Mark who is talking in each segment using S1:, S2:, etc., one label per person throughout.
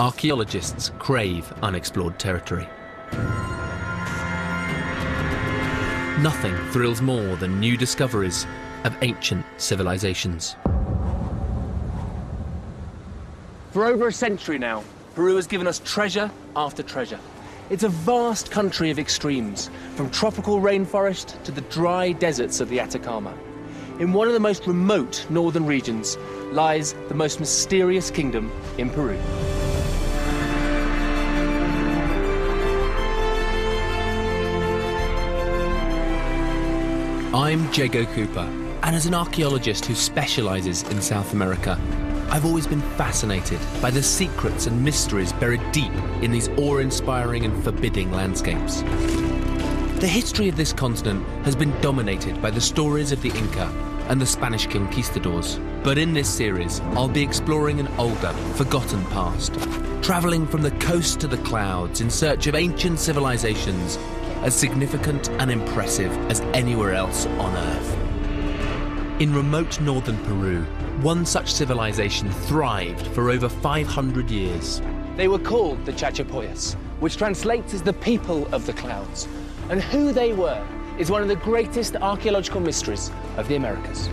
S1: archaeologists crave unexplored territory. Nothing thrills more than new discoveries of ancient civilisations.
S2: For over a century now, Peru has given us treasure after treasure. It's a vast country of extremes, from tropical rainforest to the dry deserts of the Atacama. In one of the most remote northern regions lies the most mysterious kingdom in Peru.
S1: I'm Jago Cooper, and as an archaeologist who specialises in South America, I've always been fascinated by the secrets and mysteries buried deep in these awe-inspiring and forbidding landscapes. The history of this continent has been dominated by the stories of the Inca and the Spanish conquistadors. But in this series, I'll be exploring an older, forgotten past, travelling from the coast to the clouds in search of ancient civilisations as significant and impressive as anywhere else on Earth. In remote northern Peru, one such civilization thrived for over 500 years.
S2: They were called the Chachapoyas, which translates as the people of the clouds. And who they were is one of the greatest archaeological mysteries of the Americas.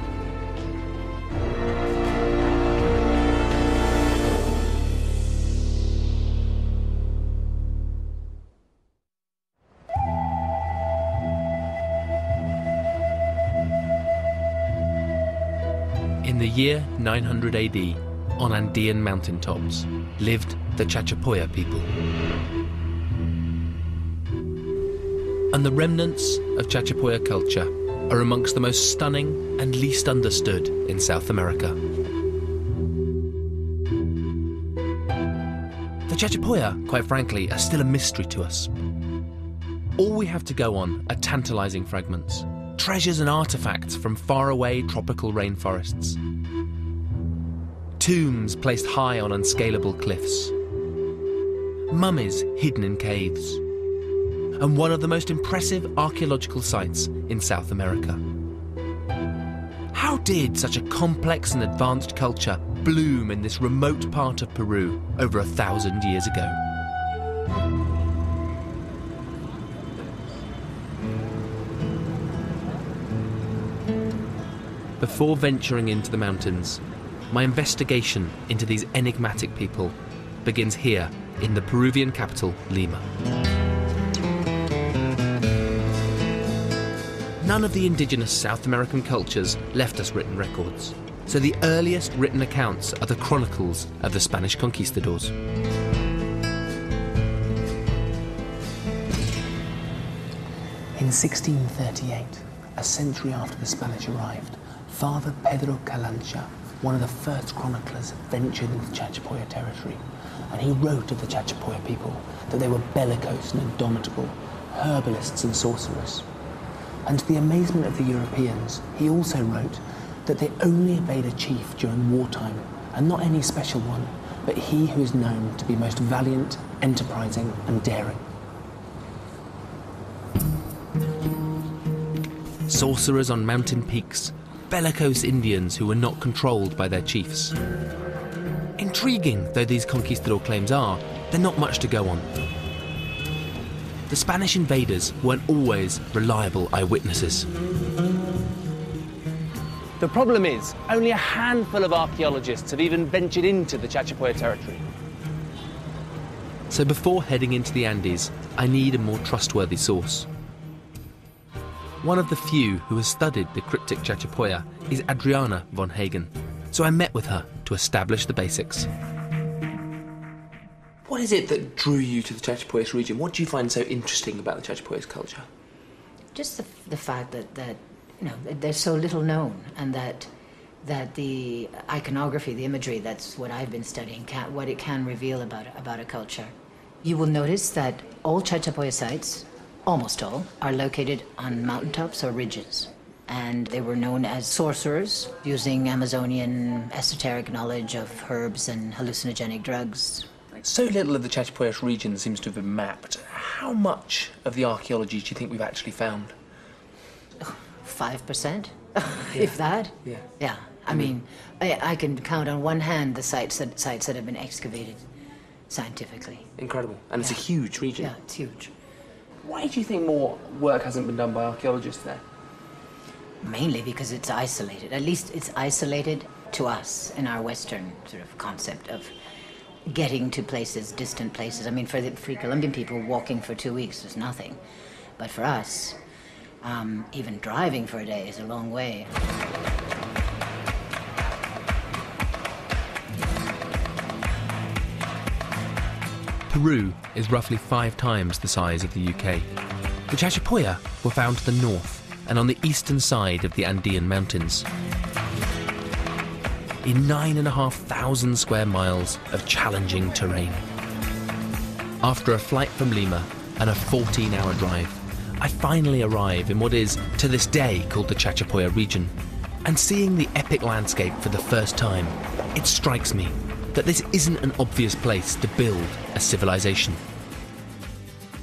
S1: In the year 900 AD, on Andean mountaintops, lived the Chachapoya people. And the remnants of Chachapoya culture are amongst the most stunning and least understood in South America. The Chachapoya, quite frankly, are still a mystery to us. All we have to go on are tantalising fragments, treasures and artefacts from faraway tropical rainforests, tombs placed high on unscalable cliffs, mummies hidden in caves, and one of the most impressive archaeological sites in South America. How did such a complex and advanced culture bloom in this remote part of Peru over 1,000 years ago? Before venturing into the mountains, my investigation into these enigmatic people begins here in the Peruvian capital, Lima. None of the indigenous South American cultures left us written records, so the earliest written accounts are the chronicles of the Spanish conquistadors.
S3: In 1638, a century after the Spanish arrived, Father Pedro Calancha, one of the first chroniclers, ventured into Chachapoya territory, and he wrote of the Chachapoya people that they were bellicose and indomitable, herbalists and sorcerers. And to the amazement of the Europeans, he also wrote that they only obeyed a chief during wartime, and not any special one, but he who is known to be most valiant, enterprising and daring.
S1: Sorcerers on mountain peaks, bellicose Indians who were not controlled by their chiefs. Intriguing though these conquistador claims are, they're not much to go on. The Spanish invaders weren't always reliable eyewitnesses.
S2: The problem is, only a handful of archaeologists have even ventured into the Chachapoya territory.
S1: So before heading into the Andes, I need a more trustworthy source. One of the few who has studied the cryptic Chachapoya is Adriana von Hagen, so I met with her to establish the basics.
S4: What is it that drew you to the Chachapoyas region? What do you find so interesting about the Chachapoyas culture?
S5: Just the fact that you know, they're so little known, and that the iconography, the imagery, that's what I've been studying, what it can reveal about a culture. You will notice that all Chachapoya sites, almost all, are located on mountaintops or ridges. And they were known as sorcerers, using Amazonian esoteric knowledge of herbs and hallucinogenic drugs.
S4: So little of the Chachapoyas region seems to have been mapped. How much of the archaeology do you think we've actually found?
S5: 5%, if that.
S4: Yeah.
S5: Yeah. I mean, I can count on one hand the sites that have been excavated. scientifically.
S2: Incredible. And it's a huge region.
S5: Yeah, it's huge.
S2: Why do you think more work hasn't been done by archaeologists there?
S5: Mainly because it's isolated. At least it's isolated to us in our Western sort of concept of getting to places, distant places. I mean, for the free Colombian people, walking for 2 weeks is nothing. But for us, even driving for a day is a long way.
S1: Peru is roughly 5 times the size of the UK. The Chachapoya were found to the north and on the eastern side of the Andean Mountains. In 9,500 square miles of challenging terrain. After a flight from Lima and a 14-hour drive, I finally arrive in what is, to this day, called the Chachapoya region. And seeing the epic landscape for the first time, it strikes me that this isn't an obvious place to build a civilization.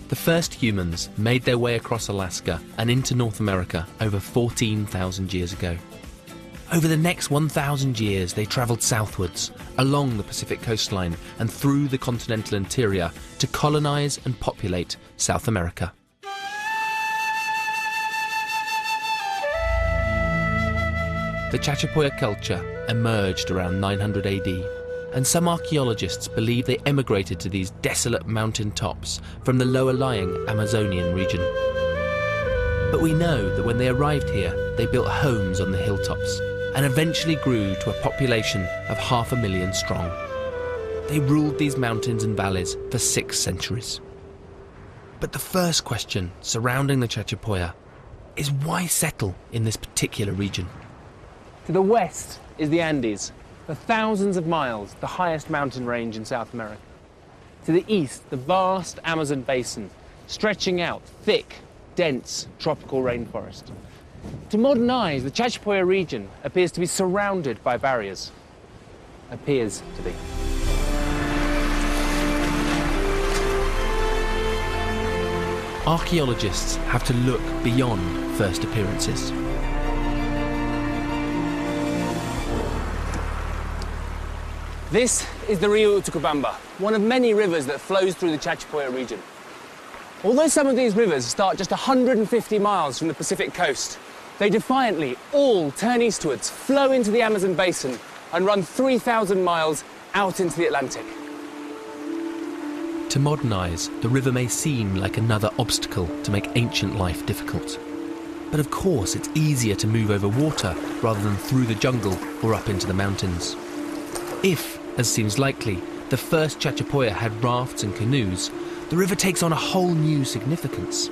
S1: The first humans made their way across Alaska and into North America over 14,000 years ago. Over the next 1,000 years, they travelled southwards, along the Pacific coastline and through the continental interior to colonise and populate South America. The Chachapoya culture emerged around 900 AD, and some archaeologists believe they emigrated to these desolate mountain tops from the lower-lying Amazonian region. But we know that when they arrived here, they built homes on the hilltops and eventually grew to a population of 500,000 strong. They ruled these mountains and valleys for 6 centuries. But the first question surrounding the Chachapoya is why settle in this particular region?
S2: To the west is the Andes, for thousands of miles, the highest mountain range in South America. To the east, the vast Amazon basin, stretching out thick, dense tropical rainforest. To modern eyes, the Chachapoya region appears to be surrounded by barriers. Appears to be.
S1: Archaeologists have to look beyond first appearances.
S2: This is the Rio Utcubamba, one of many rivers that flows through the Chachapoya region. Although some of these rivers start just 150 miles from the Pacific coast, they defiantly all turn eastwards, flow into the Amazon basin, and run 3,000 miles out into the Atlantic.
S1: To modern eyes, the river may seem like another obstacle to make ancient life difficult. But of course, it's easier to move over water rather than through the jungle or up into the mountains. If, as seems likely, the first Chachapoya had rafts and canoes, the river takes on a whole new significance.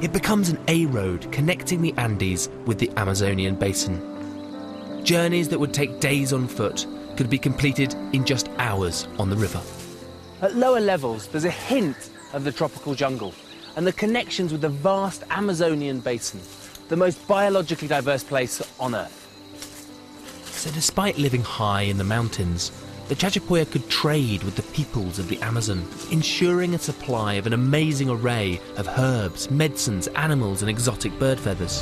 S1: It becomes an A-road connecting the Andes with the Amazonian basin. Journeys that would take days on foot could be completed in just hours on the river.
S2: At lower levels, there's a hint of the tropical jungle and the connections with the vast Amazonian basin, the most biologically diverse place on Earth.
S1: So despite living high in the mountains, the Chachapoya could trade with the peoples of the Amazon, ensuring a supply of an amazing array of herbs, medicines, animals and exotic bird feathers.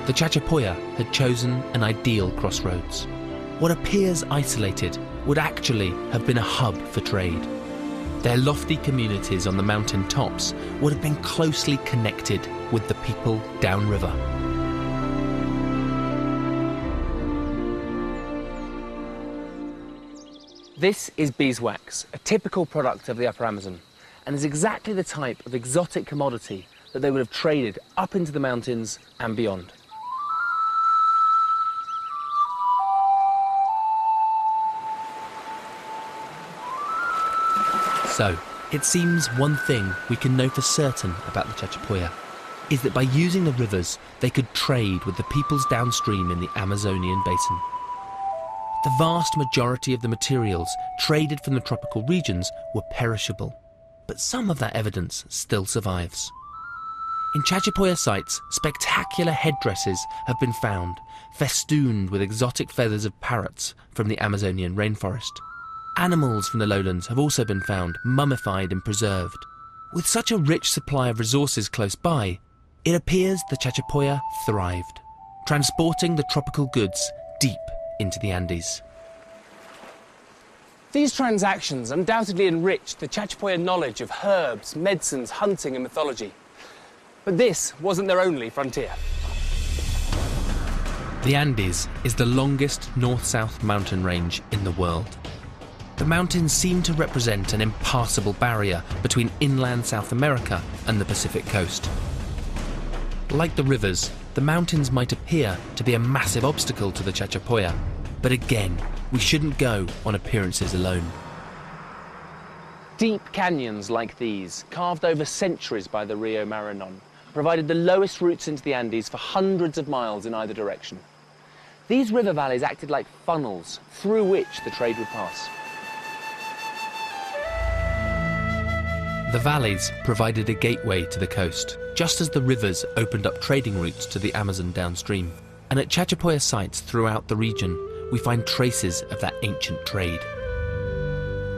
S1: The Chachapoya had chosen an ideal crossroads. What appears isolated would actually have been a hub for trade. Their lofty communities on the mountain tops would have been closely connected with the people downriver.
S2: This is beeswax, a typical product of the Upper Amazon, and is exactly the type of exotic commodity that they would have traded up into the mountains and beyond.
S1: So, it seems one thing we can know for certain about the Chachapoya is that by using the rivers, they could trade with the peoples downstream in the Amazonian basin. The vast majority of the materials traded from the tropical regions were perishable, but some of that evidence still survives. In Chachapoya sites, spectacular headdresses have been found, festooned with exotic feathers of parrots from the Amazonian rainforest. Animals from the lowlands have also been found, mummified and preserved. With such a rich supply of resources close by, it appears the Chachapoya thrived, transporting the tropical goods deep into the Andes.
S2: These transactions undoubtedly enriched the Chachapoya knowledge of herbs, medicines, hunting and mythology. But this wasn't their only frontier.
S1: The Andes is the longest north-south mountain range in the world. The mountains seem to represent an impassable barrier between inland South America and the Pacific coast. Like the rivers, the mountains might appear to be a massive obstacle to the Chachapoya, but again, we shouldn't go on appearances alone.
S2: Deep canyons like these, carved over centuries by the Rio Marañón, provided the lowest routes into the Andes for hundreds of miles in either direction. These river valleys acted like funnels through which the trade would pass.
S1: The valleys provided a gateway to the coast, just as the rivers opened up trading routes to the Amazon downstream. And at Chachapoya sites throughout the region, we find traces of that ancient trade.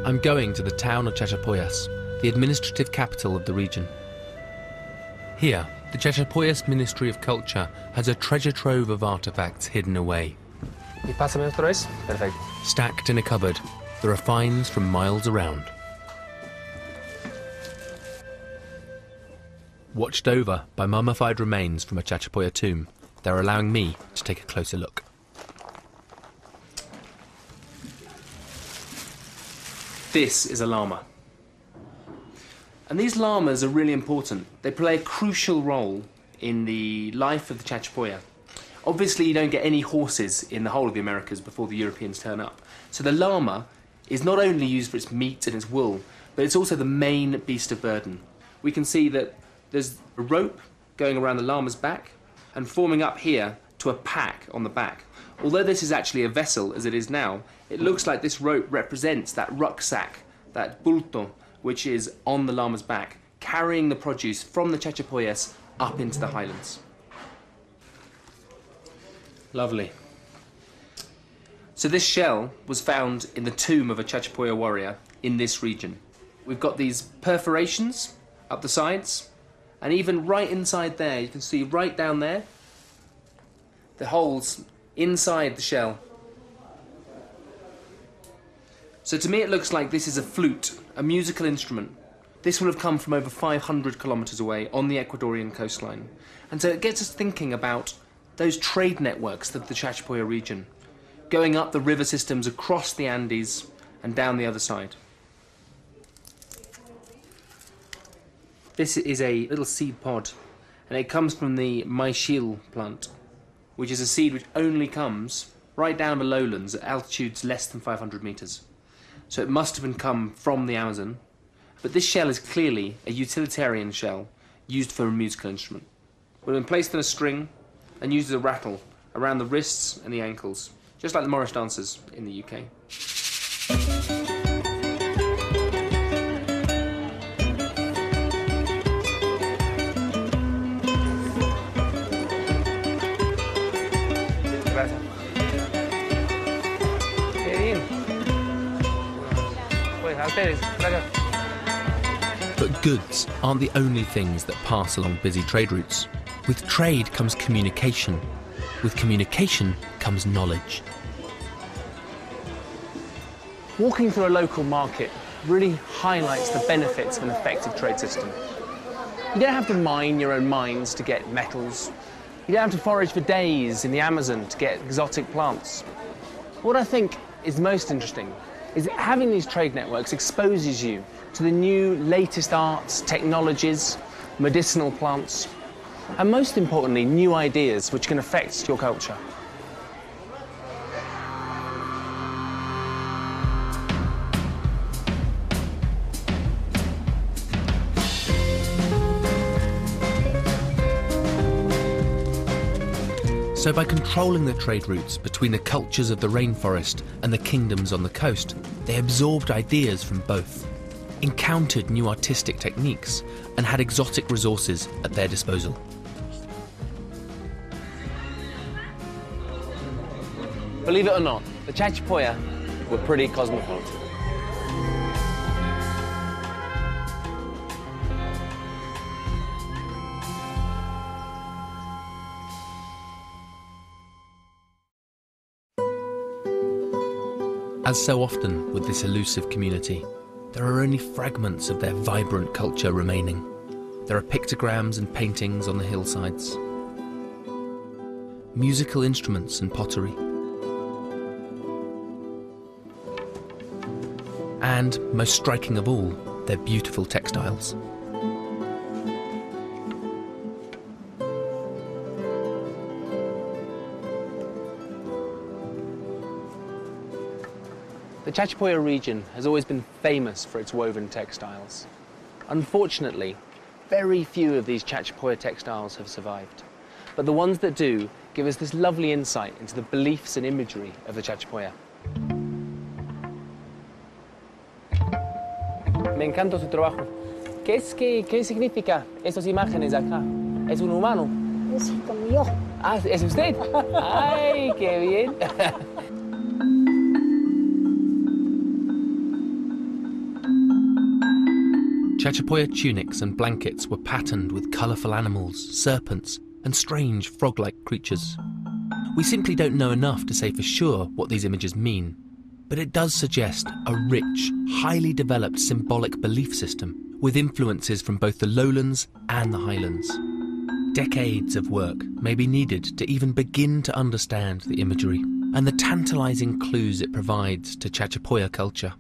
S1: I'm going to the town of Chachapoyas, the administrative capital of the region. Here, the Chachapoyas Ministry of Culture has a treasure trove of artifacts hidden away.
S2: Y pásame otra vez. Perfecto.
S1: Stacked in a cupboard, there are finds from miles around. Watched over by mummified remains from a Chachapoya tomb, they're allowing me to take a closer look.
S2: This is a llama. And these llamas are really important. They play a crucial role in the life of the Chachapoya. Obviously, you don't get any horses in the whole of the Americas before the Europeans turn up. So the llama is not only used for its meat and its wool, but it's also the main beast of burden. We can see that there's a rope going around the llama's back and forming up here to a pack on the back. Although this is actually a vessel, as it is now, it looks like this rope represents that rucksack, that bulto, which is on the llama's back, carrying the produce from the Chachapoyas up into the highlands. Lovely. So this shell was found in the tomb of a Chachapoya warrior in this region. We've got these perforations up the sides, and even right inside there, you can see right down there, the holes inside the shell. So to me it looks like this is a flute, a musical instrument. This will have come from over 500 kilometres away on the Ecuadorian coastline. And so it gets us thinking about those trade networks of the Chachapoya region, going up the river systems across the Andes and down the other side. This is a little seed pod, and it comes from the maishil plant, which is a seed which only comes right down the lowlands at altitudes less than 500 metres. So it must have come from the Amazon. But this shell is clearly a utilitarian shell used for a musical instrument. It would have been placed in a string and used as a rattle around the wrists and the ankles, just like the Morris dancers in the UK.
S1: But goods aren't the only things that pass along busy trade routes. With trade comes communication. With communication comes knowledge.
S2: Walking through a local market really highlights the benefits of an effective trade system. You don't have to mine your own mines to get metals. You don't have to forage for days in the Amazon to get exotic plants. What I think is most interesting is that having these trade networks exposes you to the new latest arts, technologies, medicinal plants, and most importantly, new ideas which can affect your culture.
S1: So by controlling the trade routes between the cultures of the rainforest and the kingdoms on the coast, they absorbed ideas from both, encountered new artistic techniques, and had exotic resources at their disposal.
S2: Believe it or not, the Chachapoya were pretty cosmopolitan.
S1: As so often with this elusive community, there are only fragments of their vibrant culture remaining. There are pictograms and paintings on the hillsides, musical instruments and pottery, and, most striking of all, their beautiful textiles.
S2: The Chachapoya region has always been famous for its woven textiles. Unfortunately, very few of these Chachapoya textiles have survived. But the ones that do give us this lovely insight into the beliefs and imagery of the Chachapoya. Me encanta su trabajo. ¿Qué significa esas imágenes acá? ¿Es un humano?
S6: Es como yo.
S2: Ah, ¿es usted? ¡Ay, qué bien!
S1: Chachapoya tunics and blankets were patterned with colourful animals, serpents, and strange frog-like creatures. We simply don't know enough to say for sure what these images mean, but it does suggest a rich, highly developed symbolic belief system with influences from both the lowlands and the highlands. Decades of work may be needed to even begin to understand the imagery and the tantalising clues it provides to Chachapoya culture.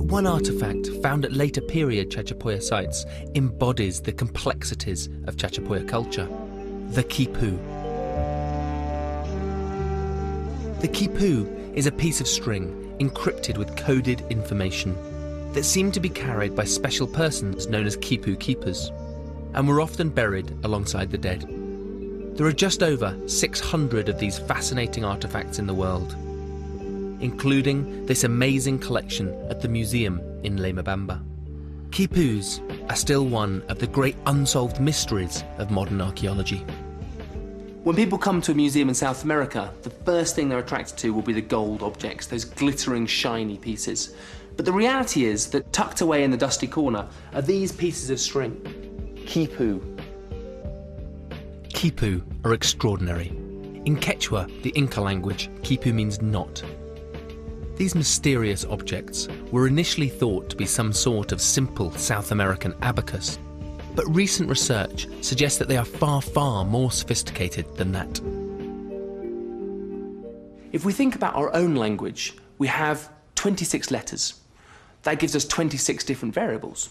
S1: One artefact found at later period Chachapoya sites embodies the complexities of Chachapoya culture: the quipu. The quipu is a piece of string encrypted with coded information that seemed to be carried by special persons known as quipu keepers, and were often buried alongside the dead. There are just over 600 of these fascinating artefacts in the world, including this amazing collection at the museum in Lemabamba. Quipus are still one of the great unsolved mysteries of modern archaeology.
S2: When people come to a museum in South America, the first thing they're attracted to will be the gold objects, those glittering, shiny pieces. But the reality is that tucked away in the dusty corner are these pieces of string. Quipu.
S1: Quipu are extraordinary. In Quechua, the Inca language, quipu means knot. These mysterious objects were initially thought to be some sort of simple South American abacus, but recent research suggests that they are far, far more sophisticated than that.
S2: If we think about our own language, we have 26 letters. That gives us 26 different variables.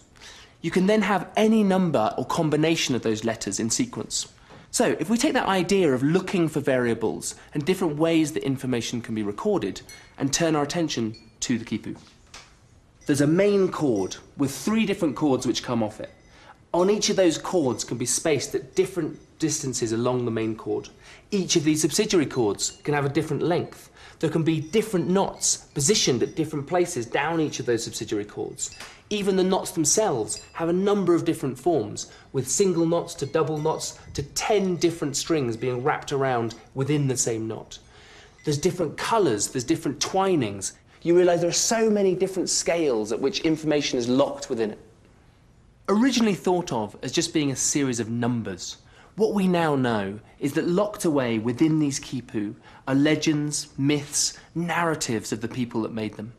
S2: You can then have any number or combination of those letters in sequence. So if we take that idea of looking for variables and different ways that information can be recorded and turn our attention to the quipu. There's a main chord with 3 different chords which come off it. On each of those chords can be spaced at different distances along the main chord. Each of these subsidiary chords can have a different length. There can be different knots positioned at different places down each of those subsidiary chords. Even the knots themselves have a number of different forms, with single knots to double knots to 10 different strings being wrapped around within the same knot. There's different colours, there's different twinings. You realise there are so many different scales at which information is locked within it. Originally thought of as just being a series of numbers, what we now know is that locked away within these quipu are legends, myths, narratives of the people that made them.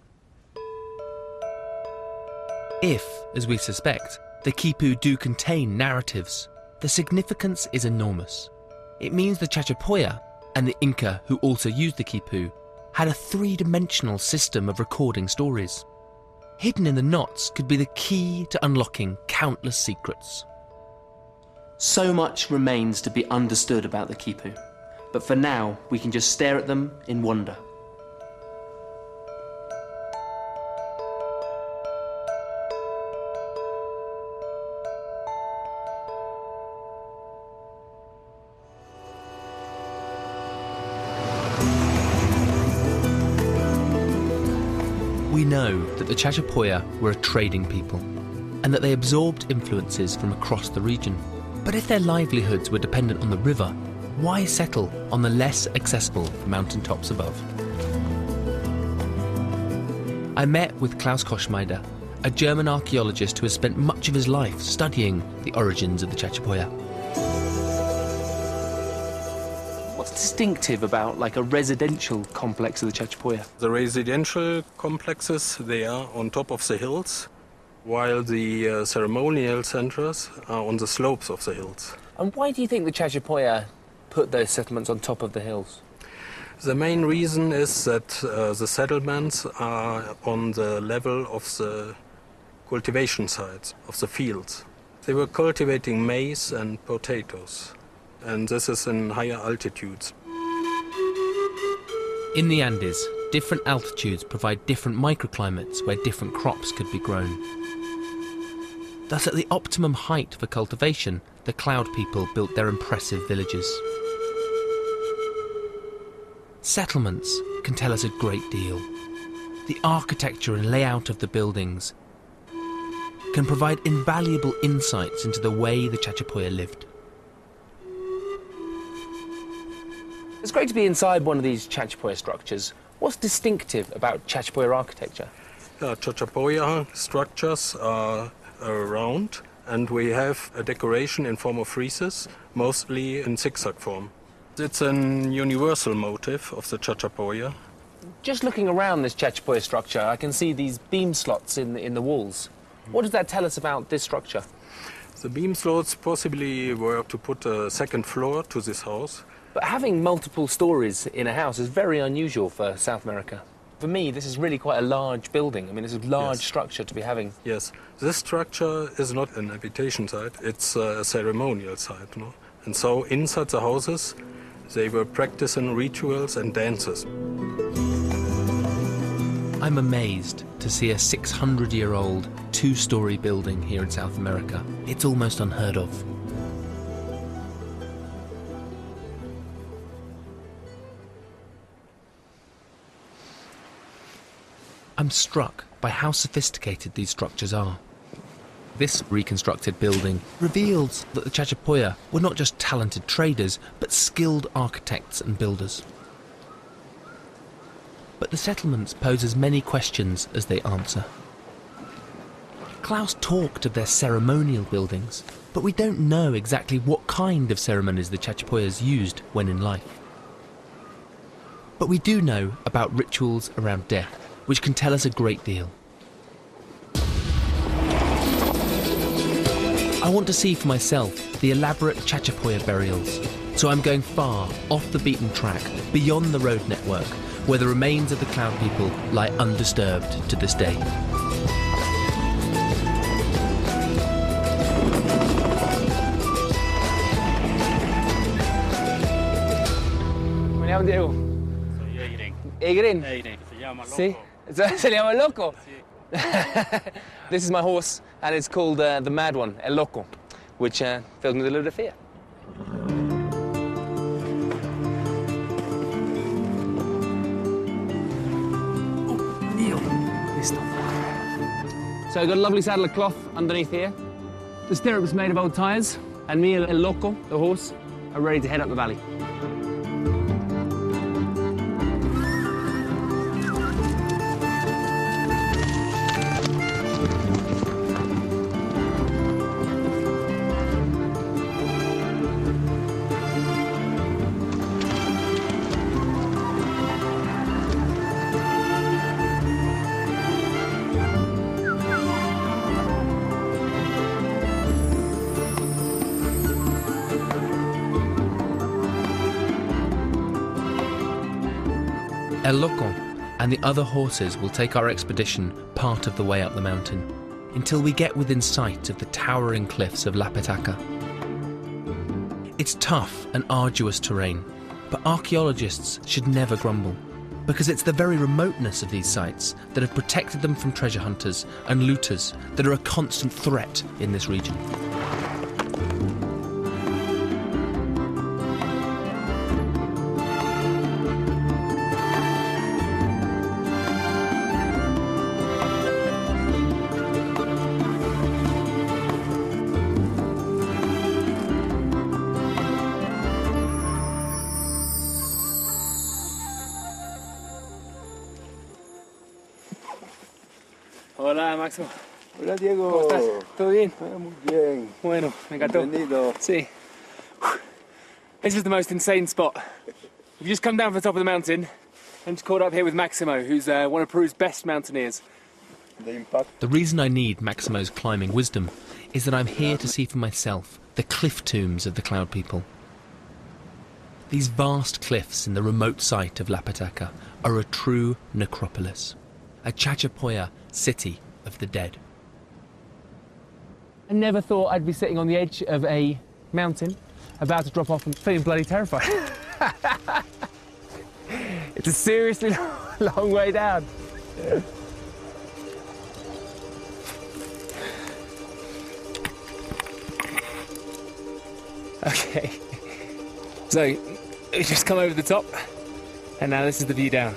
S1: If, as we suspect, the quipu do contain narratives, the significance is enormous. It means the Chachapoya, and the Inca who also used the quipu, had a 3-dimensional system of recording stories. Hidden in the knots could be the key to unlocking countless secrets.
S2: So much remains to be understood about the quipu, but for now we can just stare at them in wonder.
S1: We know that the Chachapoya were a trading people, and that they absorbed influences from across the region. But if their livelihoods were dependent on the river, why settle on the less accessible mountaintops above? I met with Klaus Koschmeider, a German archaeologist who has spent much of his life studying the origins of the Chachapoya.
S2: What's distinctive about like a residential complex of the Chachapoya?
S6: The residential complexes, they are on top of the hills, while the ceremonial centers are on the slopes of the hills.
S2: And why do you think the Chachapoya put those settlements on top of the hills?
S6: The main reason is that the settlements are on the level of the cultivation sites, of the fields. They were cultivating maize and potatoes, and this is in higher altitudes.
S1: In the Andes, different altitudes provide different microclimates where different crops could be grown. Thus, at the optimum height for cultivation, the Cloud people built their impressive villages. Settlements can tell us a great deal. The architecture and layout of the buildings can provide invaluable insights into the way the Chachapoya lived.
S2: It's great to be inside one of these Chachapoya structures. What's distinctive about Chachapoya architecture?
S6: Chachapoya structures are round, and we have a decoration in form of friezes, mostly in zigzag form. It's an universal motif of the Chachapoya.
S2: Just looking around this Chachapoya structure, I can see these beam slots in the walls. What does that tell us about this structure?
S6: The beam slots possibly were to put a second floor to this house.
S2: But having multiple stories in a house is very unusual for South America. For me, this is really quite a large building. I mean, it's a large structure to be having.
S6: Yes, this structure is not an habitation site, it's a ceremonial site. No? And so inside the houses, they were practicing rituals and dances.
S1: I'm amazed to see a 600-year-old, two-storey building here in South America. It's almost unheard of. I'm struck by how sophisticated these structures are. This reconstructed building reveals that the Chachapoya were not just talented traders, but skilled architects and builders. But the settlements pose as many questions as they answer. Klaus talked of their ceremonial buildings, but we don't know exactly what kind of ceremonies the Chachapoyas used when in life. But we do know about rituals around death, which can tell us a great deal. I want to see for myself the elaborate Chachapoya burials, so I'm going far off the beaten track, beyond the road network, where the remains of the Cloud people lie undisturbed to this day.
S2: Me llamo Diego.
S7: Soy Egrin.
S2: Egrin?
S7: Egrin, se llama loco.
S2: Sí? Se llama Loco?
S7: Sí.
S2: This is my horse, and it's called the Mad One, El Loco, which fills me with a little bit of fear. So I've got a lovely saddle of cloth underneath here. The stirrup is made of old tyres, and me, El Loco, the horse, are ready to head up the valley.
S1: El Loco and the other horses will take our expedition part of the way up the mountain, until we get within sight of the towering cliffs of La Petaca. It's tough and arduous terrain, but archaeologists should never grumble, because it's the very remoteness of these sites that have protected them from treasure hunters and looters that are a constant threat in this region.
S2: Hola, Máximo.
S8: Hola, Diego.
S2: ¿Cómo estás? ¿Todo bien?
S8: Muy bien.
S2: Bueno, me encantó.
S8: Bienvenido.
S2: Sí. This is the most insane spot. We've just come down from the top of the mountain and caught up here with Maximo, who's one of Peru's best mountaineers.
S1: The reason I need Maximo's climbing wisdom is that I'm here to see for myself the cliff tombs of the Cloud People. These vast cliffs in the remote site of La Pataca are a true necropolis, a Chachapoya city of the dead.
S2: I never thought I'd be sitting on the edge of a mountain, about to drop off and feeling bloody terrified. It's a seriously long way down. Okay, so we just come over the top, and now this is the view down.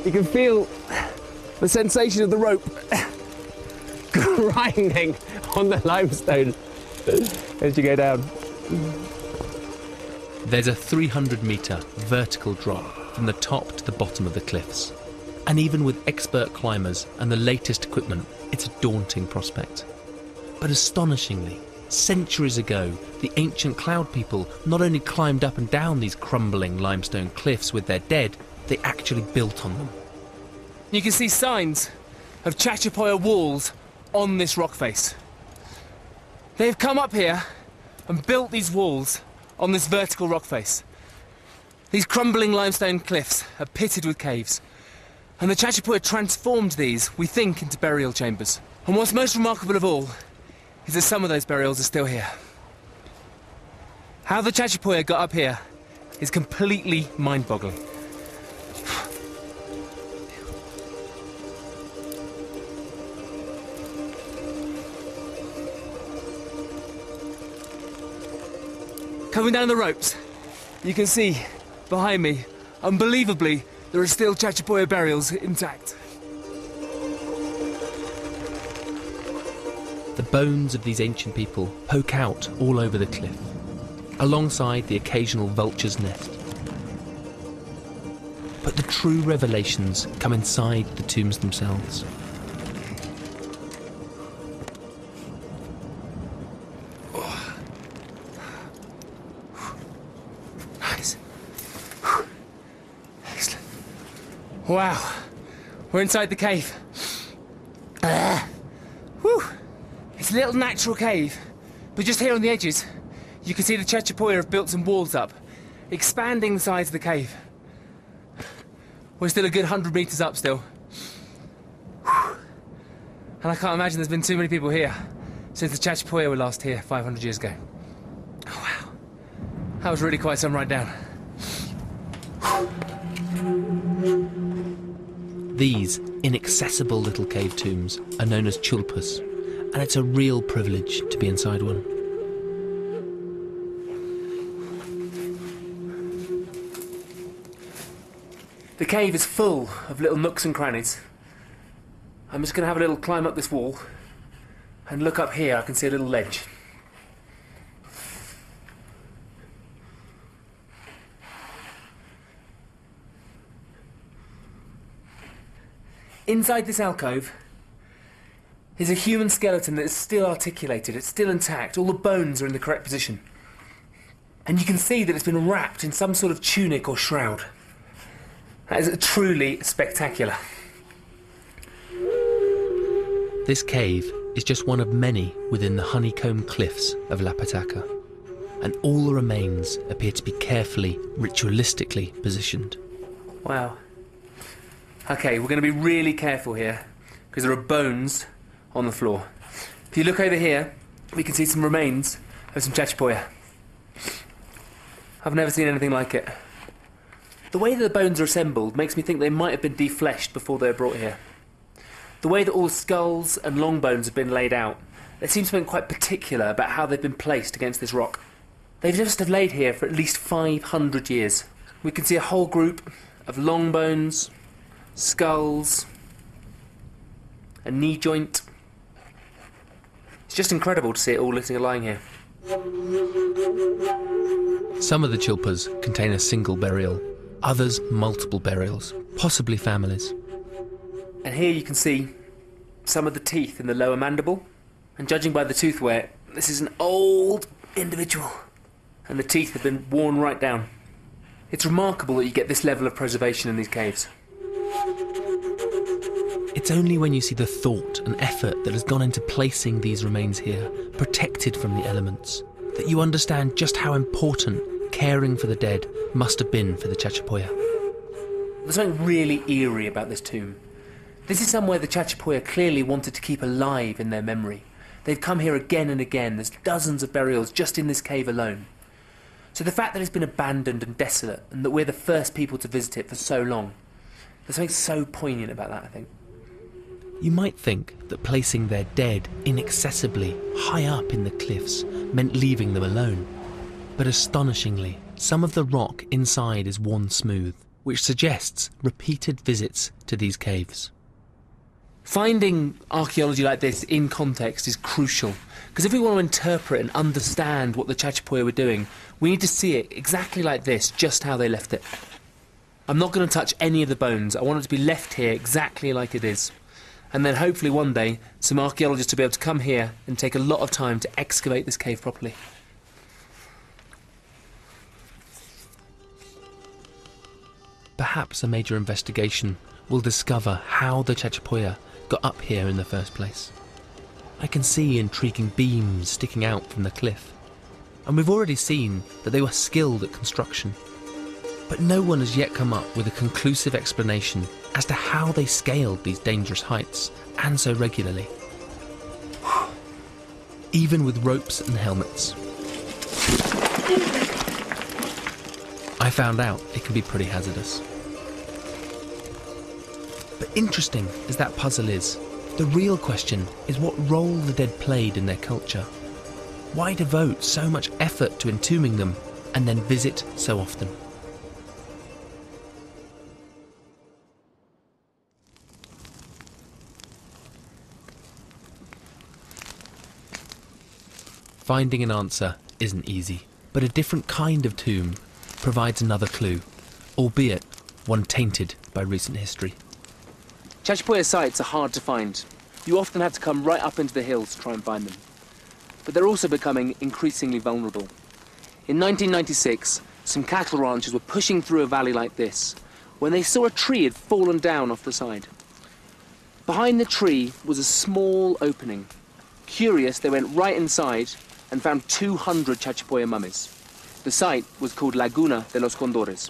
S2: You can feel the sensation of the rope grinding on the limestone as you go down.
S1: There's a 300-metre vertical drop from the top to the bottom of the cliffs. And even with expert climbers and the latest equipment, it's a daunting prospect. But astonishingly, centuries ago, the ancient Cloud People not only climbed up and down these crumbling limestone cliffs with their dead, they actually built on them.
S2: You can see signs of Chachapoya walls on this rock face. They've come up here and built these walls on this vertical rock face. These crumbling limestone cliffs are pitted with caves, and the Chachapoya transformed these, we think, into burial chambers. And what's most remarkable of all is that some of those burials are still here. How the Chachapoya got up here is completely mind-boggling. Coming down the ropes, you can see behind me, unbelievably, there are still Chachapoya burials intact.
S1: The bones of these ancient people poke out all over the cliff, alongside the occasional vulture's nest. But the true revelations come inside the tombs themselves.
S2: Wow, we're inside the cave. Whew. It's a little natural cave, but just here on the edges, you can see the Chachapoya have built some walls up, expanding the size of the cave. We're still a good 100 metres up still. Whew. And I can't imagine there's been too many people here since the Chachapoya were last here 500 years ago. Oh wow, that was really quite some ride down.
S1: These inaccessible little cave tombs are known as chulpas, and it's a real privilege to be inside one.
S2: The cave is full of little nooks and crannies. I'm just going to have a little climb up this wall, and look up here. I can see a little ledge. Inside this alcove is a human skeleton that is still articulated, it's still intact, all the bones are in the correct position. And you can see that it's been wrapped in some sort of tunic or shroud. That is truly spectacular.
S1: This cave is just one of many within the honeycomb cliffs of La Pataca, and all the remains appear to be carefully, ritualistically positioned.
S2: Wow. Okay, we're going to be really careful here, because there are bones on the floor. If you look over here, we can see some remains of some Chachapoya. I've never seen anything like it. The way that the bones are assembled makes me think they might have been defleshed before they were brought here. The way that all the skulls and long bones have been laid out, there seems something quite particular about how they've been placed against this rock. They've just have laid here for at least 500 years. We can see a whole group of long bones, skulls, a knee joint. It's just incredible to see it all lying here.
S1: Some of the chilpas contain a single burial, others multiple burials, possibly families.
S2: And here you can see some of the teeth in the lower mandible. And judging by the tooth wear, this is an old individual. And the teeth have been worn right down. It's remarkable that you get this level of preservation in these caves.
S1: It's only when you see the thought and effort that has gone into placing these remains here, protected from the elements, that you understand just how important caring for the dead must have been for the Chachapoya.
S2: There's something really eerie about this tomb. This is somewhere the Chachapoya clearly wanted to keep alive in their memory. They've come here again and again. There's dozens of burials just in this cave alone. So the fact that it's been abandoned and desolate, and that we're the first people to visit it for so long, there's something so poignant about that, I think.
S1: You might think that placing their dead inaccessibly high up in the cliffs meant leaving them alone. But astonishingly, some of the rock inside is worn smooth, which suggests repeated visits to these caves.
S2: Finding archaeology like this in context is crucial, because if we want to interpret and understand what the Chachapoya were doing, we need to see it exactly like this, just how they left it. I'm not going to touch any of the bones. I want it to be left here exactly like it is. And then hopefully one day, some archaeologists will be able to come here and take a lot of time to excavate this cave properly.
S1: Perhaps a major investigation will discover how the Chachapoya got up here in the first place. I can see intriguing beams sticking out from the cliff, and we've already seen that they were skilled at construction. But no one has yet come up with a conclusive explanation as to how they scaled these dangerous heights, and so regularly. Even with ropes and helmets. I found out it can be pretty hazardous. But interesting as that puzzle is, the real question is what role the dead played in their culture. Why devote so much effort to entombing them and then visit so often? Finding an answer isn't easy, but a different kind of tomb provides another clue, albeit one tainted by recent history.
S2: Chachapoya sites are hard to find. You often have to come right up into the hills to try and find them. But they're also becoming increasingly vulnerable. In 1996, some cattle ranchers were pushing through a valley like this when they saw a tree had fallen down off the side. Behind the tree was a small opening. Curious, they went right inside and found 200 Chachapoya mummies. The site was called Laguna de los Condores.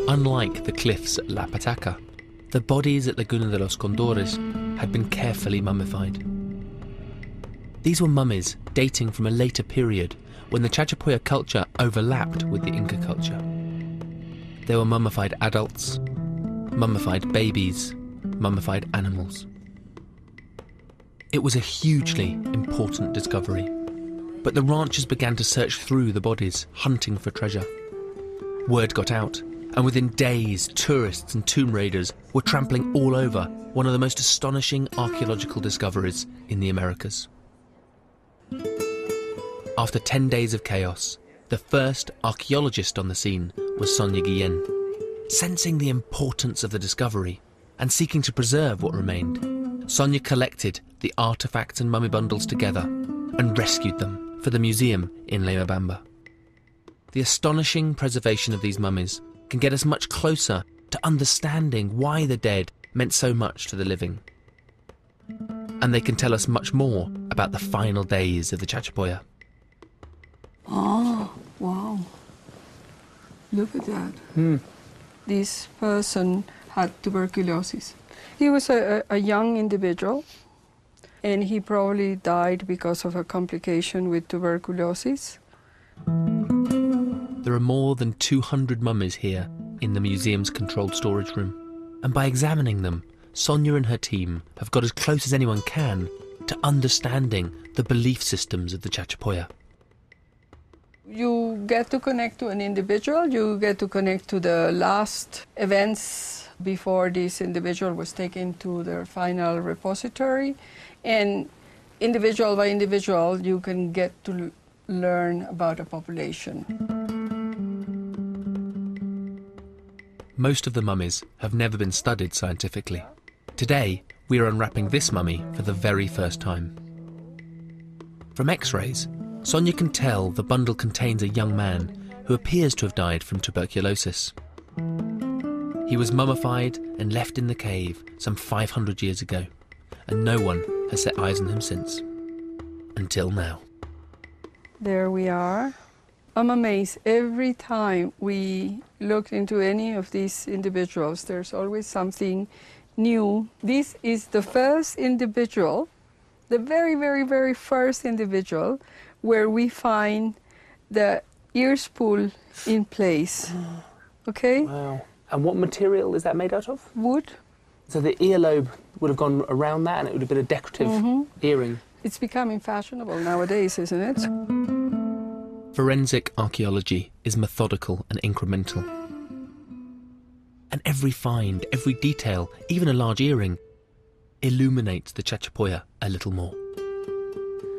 S1: Unlike the cliffs at La Pataca, the bodies at Laguna de los Condores had been carefully mummified. These were mummies dating from a later period when the Chachapoya culture overlapped with the Inca culture. There were mummified adults, mummified babies, mummified animals. It was a hugely important discovery, but the ranchers began to search through the bodies, hunting for treasure. Word got out, and within days, tourists and tomb raiders were trampling all over one of the most astonishing archaeological discoveries in the Americas. After 10 days of chaos, the first archaeologist on the scene was Sonia Guillen. Sensing the importance of the discovery and seeking to preserve what remained, Sonia collected the artefacts and mummy bundles together and rescued them for the museum in Lema Bamba. The astonishing preservation of these mummies can get us much closer to understanding why the dead meant so much to the living. And they can tell us much more about the final days of the Chachapoya.
S8: Oh, wow. Look at that. This person had tuberculosis. He was a young individual, and he probably died because of a complication with tuberculosis.
S1: There are more than 200 mummies here in the museum's controlled storage room. And by examining them, Sonia and her team have got as close as anyone can to understanding the belief systems of the Chachapoya.
S8: You get to connect to an individual, you get to connect to the last events before this individual was taken to their final repository, and individual by individual you can get to learn about a population.
S1: Most of the mummies have never been studied scientifically. Today, we are unwrapping this mummy for the very first time. From X-rays, Sonia can tell the bundle contains a young man who appears to have died from tuberculosis. He was mummified and left in the cave some 500 years ago, and no one has set eyes on him since. Until now.
S8: There we are. I'm amazed. Every time we look into any of these individuals, there's always something new. This is the first individual, the very, very, very first individual, where we find the ear spool in place. Okay?
S2: Wow. And what material is that made out of?
S8: Wood.
S2: So the earlobe would have gone around that and it would have been a decorative earring.
S8: It's becoming fashionable nowadays, isn't it?
S1: Forensic archaeology is methodical and incremental. And every find, every detail, even a large earring, illuminates the Chachapoya a little more.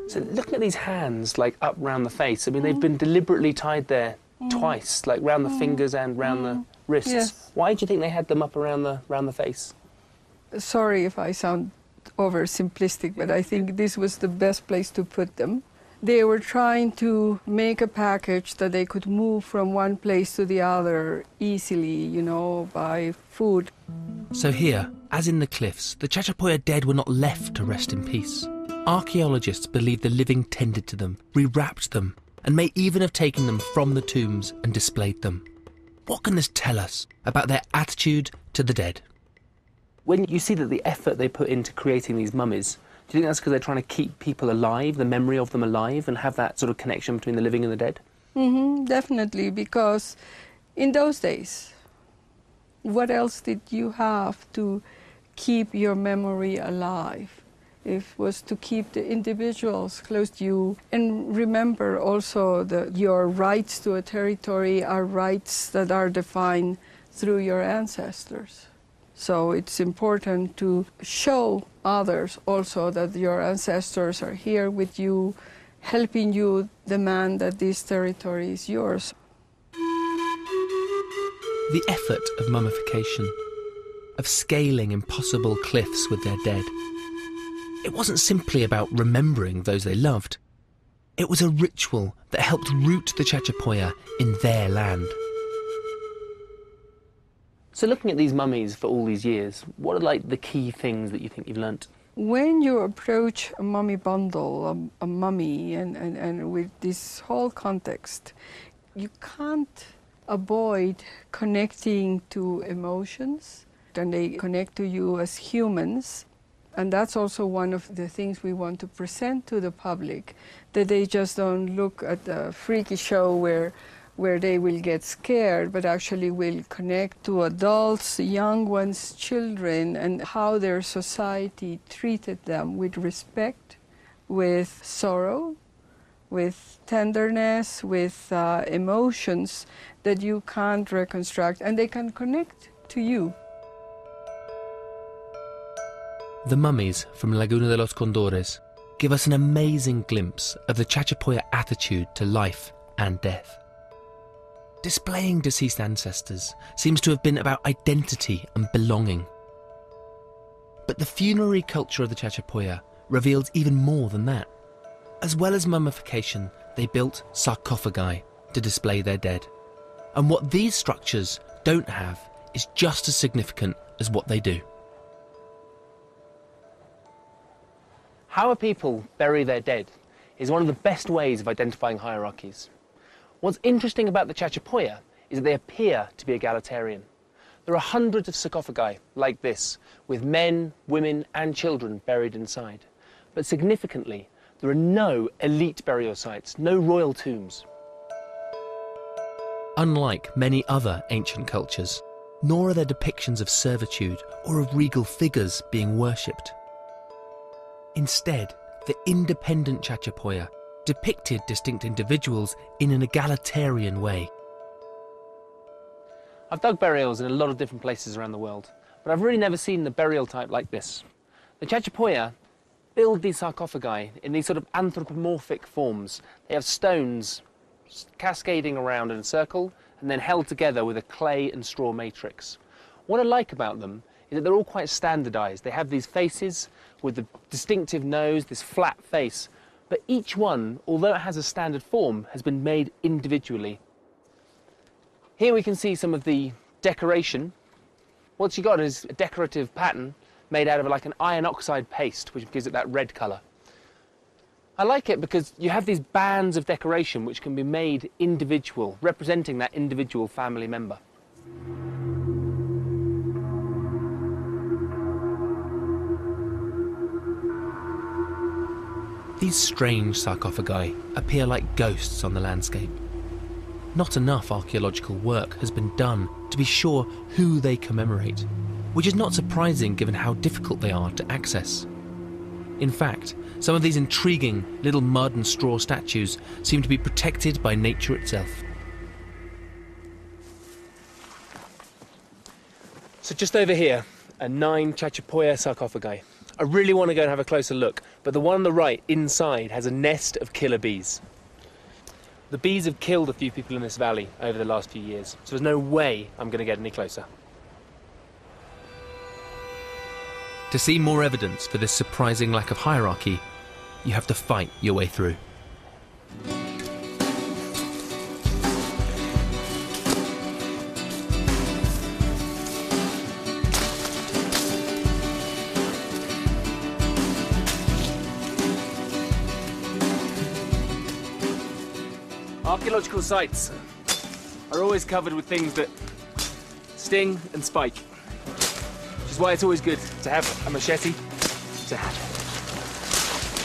S2: So looking at these hands, like up round the face, I mean, they've been deliberately tied there twice, like round the fingers and round the wrists.
S8: Yes.
S2: Why do you think they had them up around the face?
S8: Sorry if I sound oversimplistic, but I think this was the best place to put them. They were trying to make a package that they could move from one place to the other easily, you know, by food.
S1: So here, as in the cliffs, the Chachapoya dead were not left to rest in peace. Archaeologists believe the living tended to them, rewrapped them, and may even have taken them from the tombs and displayed them. What can this tell us about their attitude to the dead?
S2: When you see that the effort they put into creating these mummies, do you think that's because they're trying to keep people alive, the memory of them alive, and have that sort of connection between the living and the dead?
S8: Definitely, because in those days, what else did you have to keep your memory alive? It was to keep the individuals close to you. And remember also that your rights to a territory are rights that are defined through your ancestors. So it's important to show others also that your ancestors are here with you, helping you demand that this territory is yours.
S1: The effort of mummification, of scaling impossible cliffs with their dead. It wasn't simply about remembering those they loved. It was a ritual that helped root the Chachapoya in their land.
S2: So looking at these mummies for all these years, what are like the key things that you think you've learnt?
S8: When you approach a mummy bundle, a mummy, and with this whole context, you can't avoid connecting to emotions, and they connect to you as humans. And that's also one of the things we want to present to the public, that they just don't look at the freaky show where they will get scared, but actually will connect to adults, young ones, children, and how their society treated them with respect, with sorrow, with tenderness, with emotions that you can't reconstruct, and they can connect to you.
S1: The mummies from Laguna de los Condores give us an amazing glimpse of the Chachapoya attitude to life and death. Displaying deceased ancestors seems to have been about identity and belonging. But the funerary culture of the Chachapoya reveals even more than that. As well as mummification, they built sarcophagi to display their dead. And what these structures don't have is just as significant as what they do.
S2: How a people bury their dead is one of the best ways of identifying hierarchies. What's interesting about the Chachapoya is that they appear to be egalitarian. There are hundreds of sarcophagi like this, with men, women and children buried inside. But significantly, there are no elite burial sites, no royal tombs.
S1: Unlike many other ancient cultures, nor are there depictions of servitude or of regal figures being worshipped. Instead, the independent Chachapoya depicted distinct individuals in an egalitarian way.
S2: I've dug burials in a lot of different places around the world, but I've really never seen the burial type like this. The Chachapoya build these sarcophagi in these sort of anthropomorphic forms. They have stones cascading around in a circle and then held together with a clay and straw matrix. What I like about them is that they're all quite standardized. They have these faces with the distinctive nose, this flat face, but each one, although it has a standard form, has been made individually. Here we can see some of the decoration. What you got is a decorative pattern made out of like an iron oxide paste, which gives it that red colour. I like it because you have these bands of decoration which can be made individual, representing that individual family member.
S1: These strange sarcophagi appear like ghosts on the landscape. Not enough archaeological work has been done to be sure who they commemorate, which is not surprising given how difficult they are to access. In fact, some of these intriguing little mud and straw statues seem to be protected by nature itself.
S2: So just over here are 9 Chachapoya sarcophagi. I really want to go and have a closer look, but the one on the right inside has a nest of killer bees. The bees have killed a few people in this valley over the last few years, so there's no way I'm going to get any closer.
S1: To see more evidence for this surprising lack of hierarchy, you have to fight your way through.
S2: Archaeological sites are always covered with things that sting and spike, which is why it's always good to have a machete to hand.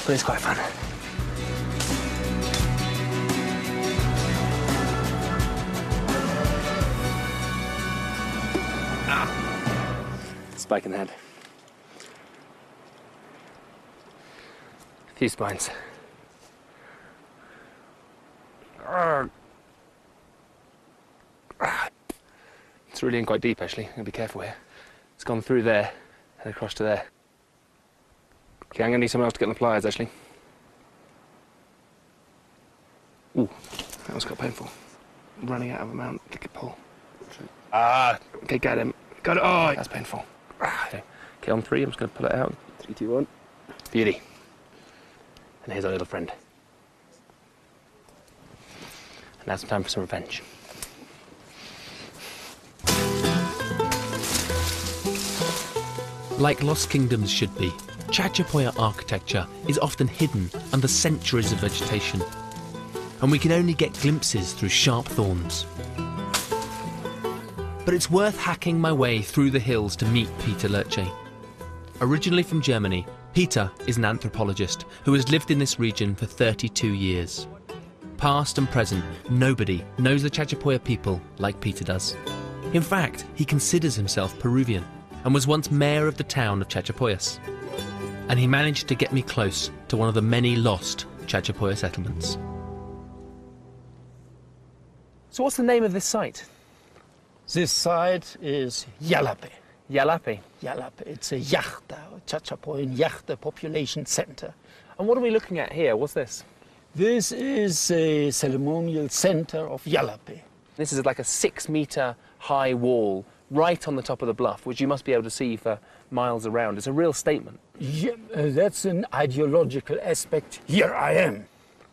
S2: But it's quite fun. Spike in the head. A few spines. It's really in quite deep, actually. I'm going to be careful here. It's gone through there and across to there. Okay, I'm going to need someone else to get on the pliers, actually. Ooh, that was quite painful. I'm running out of amount to pull. Okay, got him. Got it. Oh, that's painful. Okay, on 3, I'm just going to pull it out. 3, 2, 1. Beauty. And here's our little friend. Now it's time for some revenge.
S1: Like lost kingdoms should be, Chachapoya architecture is often hidden under centuries of vegetation, and we can only get glimpses through sharp thorns. But it's worth hacking my way through the hills to meet Peter Lerche. Originally from Germany, Peter is an anthropologist who has lived in this region for 32 years. Past and present, nobody knows the Chachapoya people like Peter does. In fact, he considers himself Peruvian and was once mayor of the town of Chachapoyas. And he managed to get me close to one of the many lost Chachapoya settlements.
S2: So what's the name of this site?
S9: This site is Yalape.
S2: Yalape.
S9: Yalape. It's a Yachta, Chachapoyan Yachta population center.
S2: And what are we looking at here? What's this?
S9: This is a ceremonial center of Yalape.
S2: This is like a 6-meter high wall right on the top of the bluff, which you must be able to see for miles around. It's a real statement.
S9: Yeah, that's an ideological aspect. Here I am.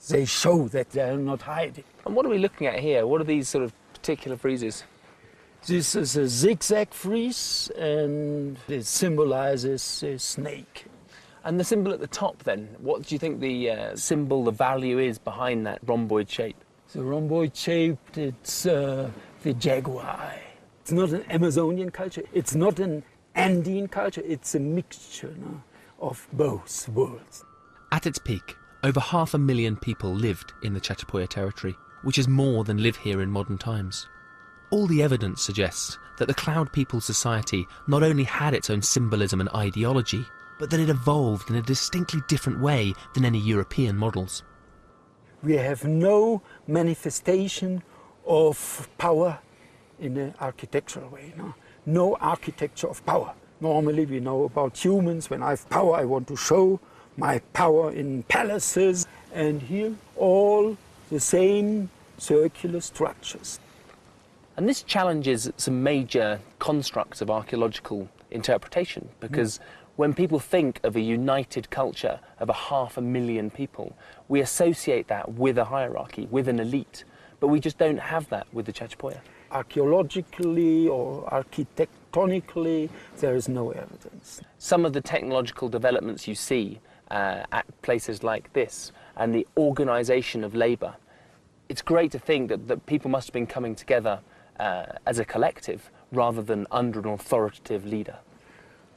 S9: They show that they're not hiding.
S2: And what are we looking at here? What are these sort of particular friezes?
S9: This is a zigzag frieze, and it symbolizes a snake.
S2: And the symbol at the top then, what do you think the symbol, the value is behind that rhomboid shape?
S9: The rhomboid shape, it's the jaguar. It's not an Amazonian culture, it's not an Andean culture, it's a mixture of both worlds.
S1: At its peak, over 500,000 people lived in the Chachapoya territory, which is more than live here in modern times. All the evidence suggests that the Cloud People society not only had its own symbolism and ideology, but that it evolved in a distinctly different way than any European models.
S9: we have no manifestation of power in an architectural way. No architecture of power. Normally we know about humans. When I have power, I want to show my power in palaces. And here, all the same circular structures.
S2: And this challenges some major constructs of archaeological interpretation, because when people think of a united culture of 500,000 people, we associate that with a hierarchy, with an elite. But we just don't have that with the Chachapoya.
S9: Archaeologically or architectonically, there is no evidence.
S2: Some of the technological developments you see at places like this, and the organisation of labour, it's great to think that people must have been coming together as a collective rather than under an authoritative leader.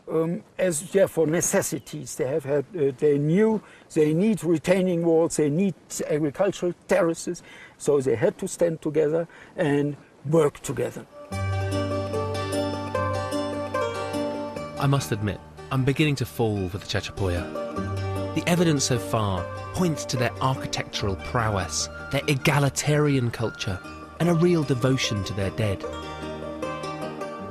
S9: For necessities, they have had, they knew they need retaining walls, they need agricultural terraces, so they had to stand together and work together.
S1: I must admit, I'm beginning to fall for the Chachapoya. The evidence so far points to their architectural prowess, their egalitarian culture, and a real devotion to their dead.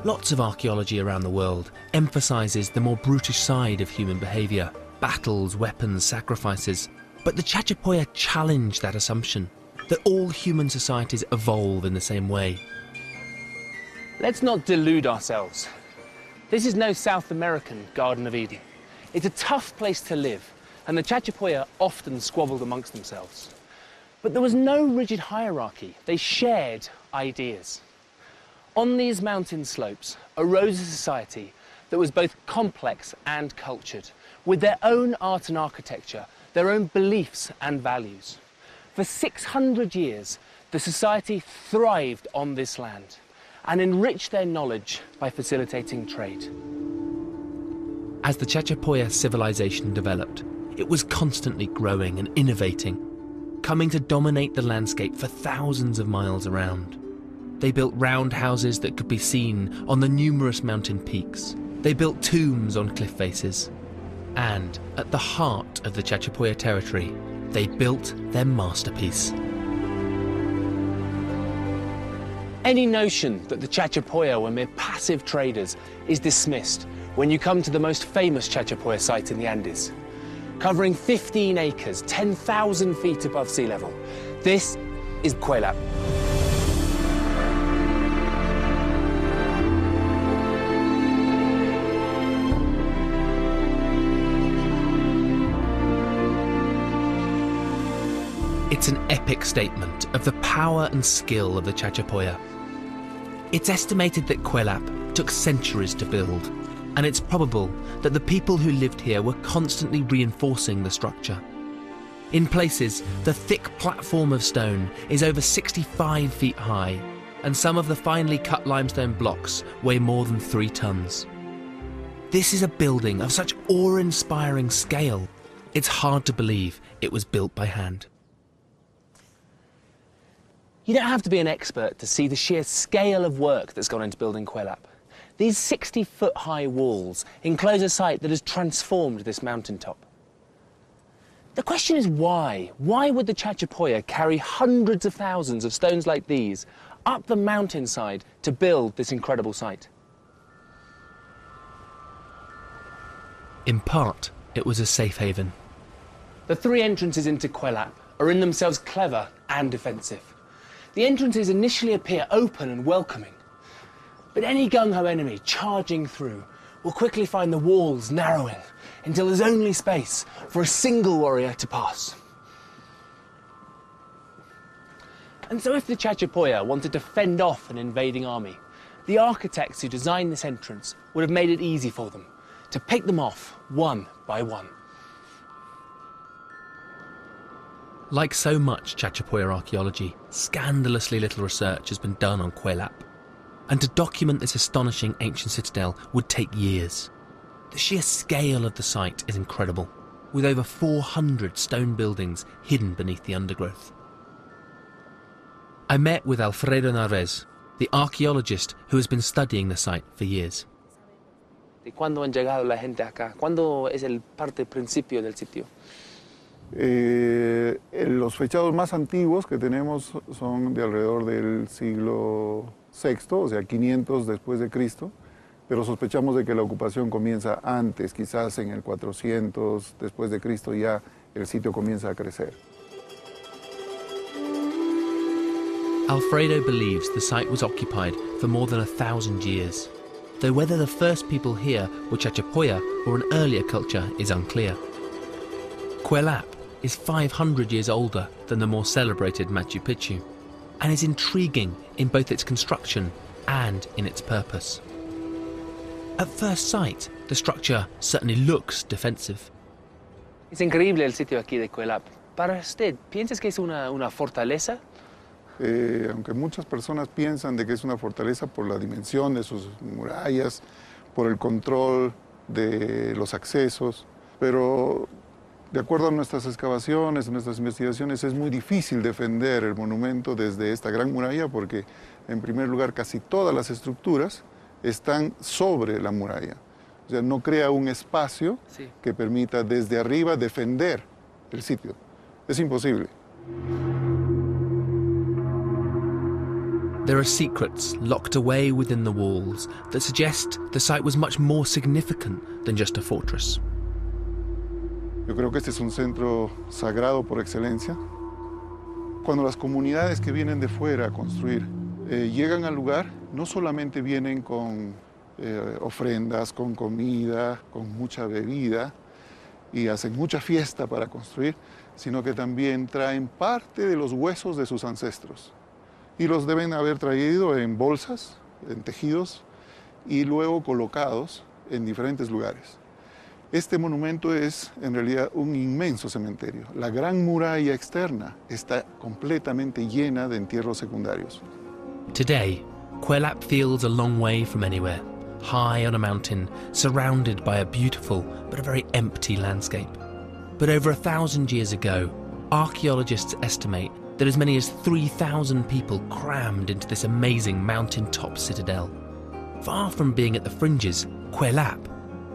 S1: Lots of archaeology around the world emphasises the more brutish side of human behaviour, battles, weapons, sacrifices. But the Chachapoya challenge that assumption, that all human societies evolve in the same way.
S2: Let's not delude ourselves. This is no South American Garden of Eden. It's a tough place to live, and the Chachapoya often squabbled amongst themselves. But there was no rigid hierarchy. They shared ideas. On these mountain slopes arose a society that was both complex and cultured, with their own art and architecture, their own beliefs and values. For 600 years, the society thrived on this land and enriched their knowledge by facilitating trade.
S1: As the Chachapoya civilization developed, it was constantly growing and innovating, coming to dominate the landscape for thousands of miles around. They built round houses that could be seen on the numerous mountain peaks. They built tombs on cliff faces. And at the heart of the Chachapoya territory, they built their masterpiece.
S2: Any notion that the Chachapoya were mere passive traders is dismissed when you come to the most famous Chachapoya site in the Andes. Covering 15 acres, 10,000 feet above sea level. This is Cuelap.
S1: It's an epic statement of the power and skill of the Chachapoya. It's estimated that Cuelap took centuries to build, and it's probable that the people who lived here were constantly reinforcing the structure. In places, the thick platform of stone is over 65 feet high, and some of the finely cut limestone blocks weigh more than 3 tons. This is a building of such awe-inspiring scale, it's hard to believe it was built by hand.
S2: You don't have to be an expert to see the sheer scale of work that's gone into building Cuelap. These 60-foot-high walls enclose a site that has transformed this mountaintop. The question is why? Why would the Chachapoya carry hundreds of thousands of stones like these up the mountainside to build this incredible site?
S1: In part, it was a safe haven.
S2: The 3 entrances into Cuelap are in themselves clever and defensive. The entrances initially appear open and welcoming, but any gung-ho enemy charging through will quickly find the walls narrowing until there's only space for a single warrior to pass. And so if the Chachapoya wanted to fend off an invading army, the architects who designed this entrance would have made it easy for them to pick them off one by one.
S1: Like so much Chachapoya archaeology, scandalously little research has been done on Cuelap. And to document this astonishing ancient citadel would take years. The sheer scale of the site is incredible, with over 400 stone buildings hidden beneath the undergrowth. I met with Alfredo Narvaez, the archaeologist who has been studying the site for years.
S2: ¿Cuándo han llegado la gente acá? ¿Cuándo es el parte principio del sitio?
S10: Los fechados más antiguos que tenemos son de alrededor del siglo VI, o sea, 500 después de Cristo, pero sospechamos de que la ocupación comienza antes, quizás en el 400 después de Cristo ya el sitio comienza a crecer.
S1: Alfredo believes the site was occupied for more than 1,000 years, though whether the first people here were Chachapoya or an earlier culture is unclear. Quelap is 500 years older than the more celebrated Machu Picchu, and is intriguing in both its construction and in its purpose. At first sight, the structure certainly looks defensive.
S2: Es increíble el sitio aquí de Quelap. Para usted, ¿piensas que es una fortaleza?
S10: Aunque muchas personas piensan de que es una fortaleza por la dimensión de sus murallas, por el control de los accesos, pero de acuerdo a nuestras excavaciones, nuestras investigaciones, es muy difícil defender el monumento desde esta gran muralla porque, en primer lugar, casi todas las estructuras están sobre la muralla. O sea, no crea un espacio que permita desde arriba defender el sitio. Es imposible.
S1: There are secrets locked away within the walls that suggest the site was much more significant than just a fortress.
S10: Yo creo que este es un centro sagrado por excelencia. Cuando las comunidades que vienen de fuera a construir llegan al lugar, no solamente vienen con ofrendas, con comida, con mucha bebida y hacen mucha fiesta para construir, sino que también traen parte de los huesos de sus ancestros. Y los deben haber traído en bolsas, en tejidos, y luego colocados en diferentes lugares. Este monumento es en realidad un inmenso cementerio. La gran muralla externa está completamente llena de entierros secundarios.
S1: Today, Quelap feels a long way from anywhere, high on a mountain, surrounded by a beautiful but a very empty landscape. But over 1,000 years ago, archaeologists estimate that as many as 3,000 people crammed into this amazing mountain-top citadel. Far from being at the fringes, Quelap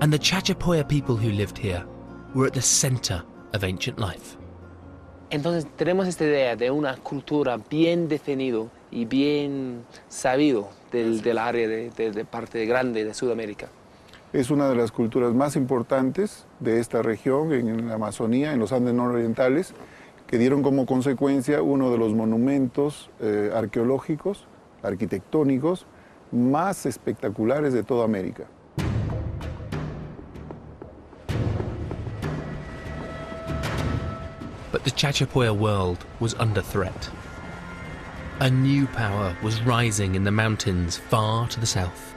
S1: and the Chachapoya people who lived here were at the center of ancient life.
S2: Entonces tenemos esta idea de una cultura bien definido y bien sabido del área de parte grande de Sudamérica.
S10: Es una de las culturas más importantes de esta región, en la Amazonía, en los Andes nororientales, que dieron como consecuencia uno de los monumentos arqueológicos, arquitectónicos, más espectaculares de toda América.
S1: But the Chachapoya world was under threat. A new power was rising in the mountains far to the south.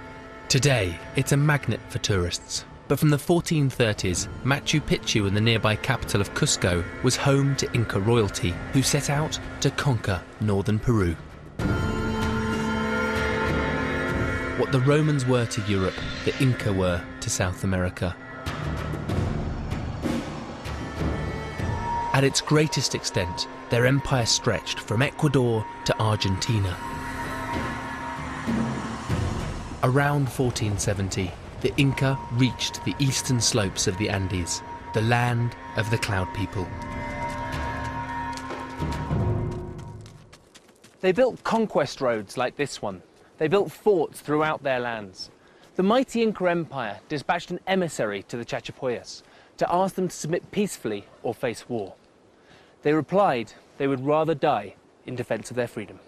S1: Today, it's a magnet for tourists. But from the 1430s, Machu Picchu and the nearby capital of Cusco was home to Inca royalty, who set out to conquer northern Peru. What the Romans were to Europe, the Inca were to South America. At its greatest extent, their empire stretched from Ecuador to Argentina. Around 1470, the Inca reached the eastern slopes of the Andes, the land of the cloud people.
S2: They built conquest roads like this one. They built forts throughout their lands. The mighty Inca Empire dispatched an emissary to the Chachapoyas to ask them to submit peacefully or face war. They replied they would rather die in defense of their freedom.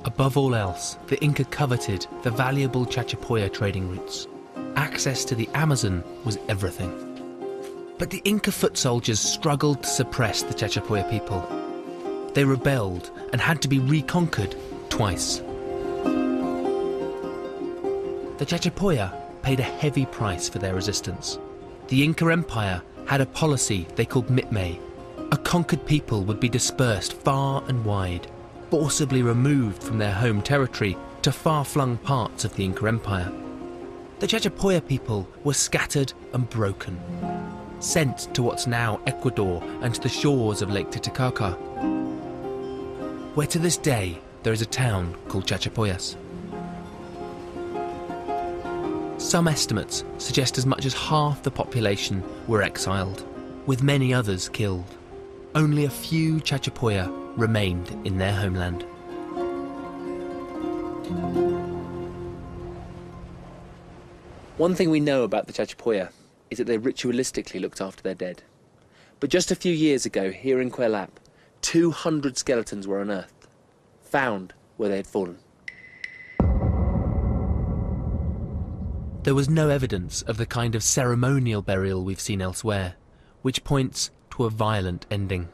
S1: Above all else, the Inca coveted the valuable Chachapoya trading routes. Access to the Amazon was everything. But the Inca foot soldiers struggled to suppress the Chachapoya people. They rebelled and had to be reconquered twice. The Chachapoya paid a heavy price for their resistance. The Inca Empire had a policy they called mitme. A conquered people would be dispersed far and wide, forcibly removed from their home territory to far-flung parts of the Inca Empire. The Chachapoya people were scattered and broken, sent to what's now Ecuador and to the shores of Lake Titicaca, where to this day there is a town called Chachapoyas. Some estimates suggest as much as half the population were exiled, with many others killed. Only a few Chachapoya remained in their homeland.
S2: One thing we know about the Chachapoya is that they ritualistically looked after their dead. But just a few years ago, here in Quelap, 200 skeletons were unearthed, found where they had fallen.
S1: There was no evidence of the kind of ceremonial burial we've seen elsewhere, which points to a violent ending.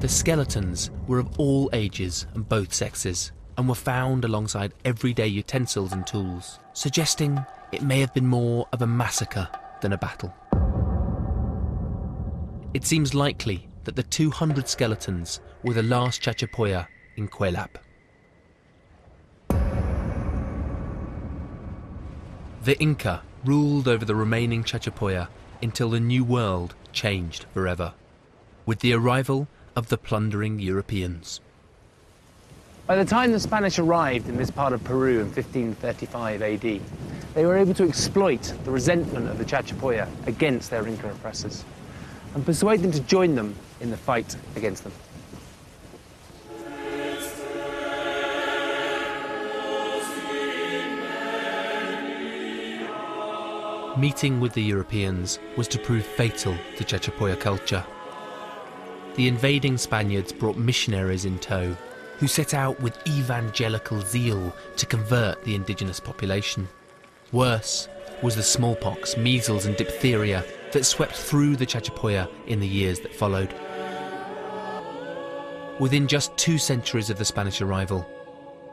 S1: The skeletons were of all ages and both sexes, and were found alongside everyday utensils and tools, suggesting it may have been more of a massacre than a battle. It seems likely that the 200 skeletons were the last Chachapoya in Quelap. The Inca ruled over the remaining Chachapoya until the New World changed forever, with the arrival of the plundering Europeans.
S3: By the time the Spanish arrived in this part of Peru in 1535 AD, they were able to exploit the resentment of the Chachapoya against their Inca oppressors and persuade them to join them in the fight against them.
S1: Meeting with the Europeans was to prove fatal to Chachapoya culture. The invading Spaniards brought missionaries in tow, who set out with evangelical zeal to convert the indigenous population. Worse was the smallpox, measles and diphtheria that swept through the Chachapoya in the years that followed. Within just 2 centuries of the Spanish arrival,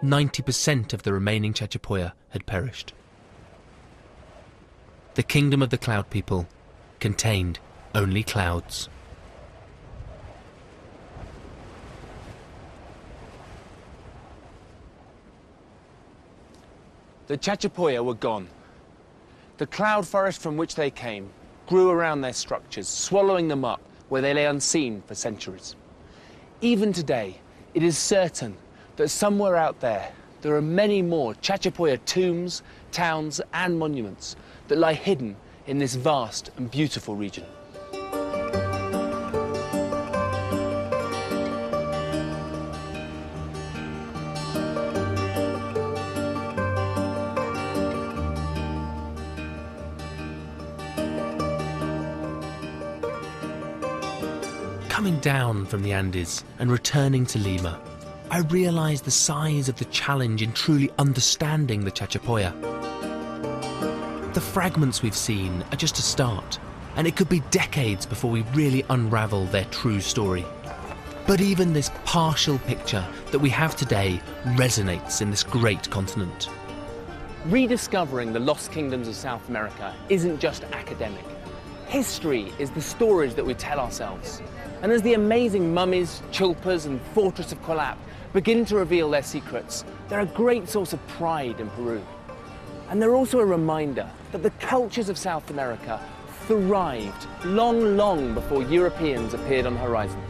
S1: 90% of the remaining Chachapoya had perished. The kingdom of the Cloud People contained only clouds.
S2: The Chachapoya were gone. The cloud forest from which they came grew around their structures, swallowing them up where they lay unseen for centuries. Even today, it is certain that somewhere out there are many more Chachapoya tombs, towns and monuments that lie hidden in this vast and beautiful region.
S1: Coming down from the Andes and returning to Lima, I realised the size of the challenge in truly understanding the Chachapoya. The fragments we've seen are just a start, and it could be decades before we really unravel their true story. But even this partial picture that we have today resonates in this great continent.
S2: Rediscovering the lost kingdoms of South America isn't just academic. History is the stories that we tell ourselves. And as the amazing mummies, chulpas and fortress of Quelap begin to reveal their secrets, they're a great source of pride in Peru. And they're also a reminder that the cultures of South America thrived long, long before Europeans appeared on the horizon.